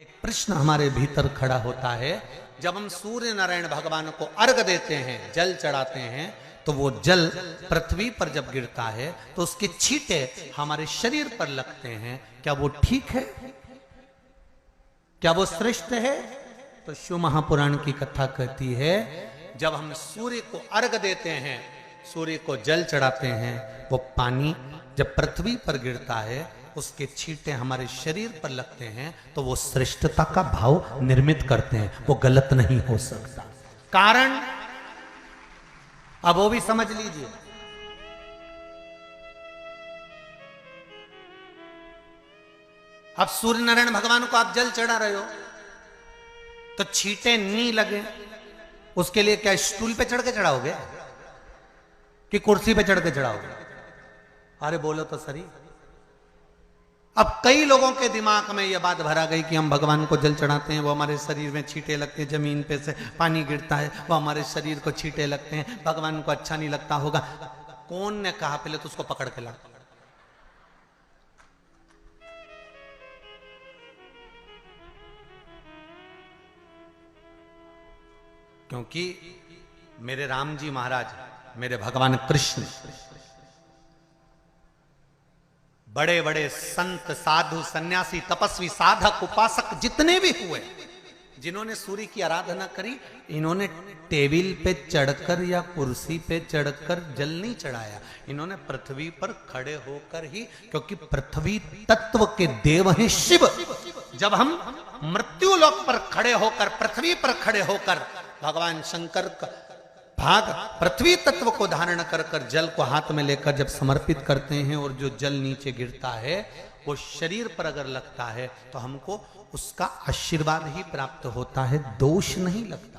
एक प्रश्न हमारे भीतर खड़ा होता है, जब हम सूर्य नारायण भगवान को अर्घ देते हैं, जल चढ़ाते हैं, तो वो जल पृथ्वी पर जब गिरता है तो उसके छींटे हमारे शरीर पर लगते हैं। क्या वो ठीक है? क्या वो श्रेष्ठ है? तो शिव महापुराण की कथा कहती है, जब हम सूर्य को अर्घ देते हैं, सूर्य को जल चढ़ाते हैं, वो पानी जब पृथ्वी पर गिरता है, उसके छींटे हमारे शरीर पर लगते हैं, तो वो श्रेष्ठता का भाव निर्मित करते हैं, वो गलत नहीं हो सकता। कारण अब वो भी समझ लीजिए। अब सूर्य नारायण भगवान को आप जल चढ़ा रहे हो तो छींटे नहीं लगे, उसके लिए क्या स्टूल पे चढ़ के चढ़ाओगे कि कुर्सी पे चढ़ के चढ़ाओगे? अरे बोलो तो सही। अब कई लोगों के दिमाग में यह बात भरा गई कि हम भगवान को जल चढ़ाते हैं, वो हमारे शरीर में छींटे लगते हैं, जमीन पे से पानी गिरता है, वो हमारे शरीर को छींटे लगते हैं, भगवान को अच्छा नहीं लगता होगा। कौन ने कहा? पहले तो उसको पकड़ के ला। क्योंकि मेरे राम जी महाराज, मेरे भगवान कृष्ण, बड़े बड़े संत, साधु, सन्यासी, तपस्वी, साधक, उपासक जितने भी हुए, जिन्होंने सूर्य की आराधना करी, इन्होंने टेबल पे चढ़कर या कुर्सी पे चढ़कर जल नहीं चढ़ाया, इन्होंने पृथ्वी पर खड़े होकर ही, क्योंकि पृथ्वी तत्व के देव हैं शिव। जब हम मृत्यु लोक पर खड़े होकर, पृथ्वी पर खड़े होकर भगवान शंकर का भाग पृथ्वी तत्व को धारण कर कर जल को हाथ में लेकर जब समर्पित करते हैं, और जो जल नीचे गिरता है वो शरीर पर अगर लगता है तो हमको उसका आशीर्वाद ही प्राप्त होता है, दोष नहीं लगता।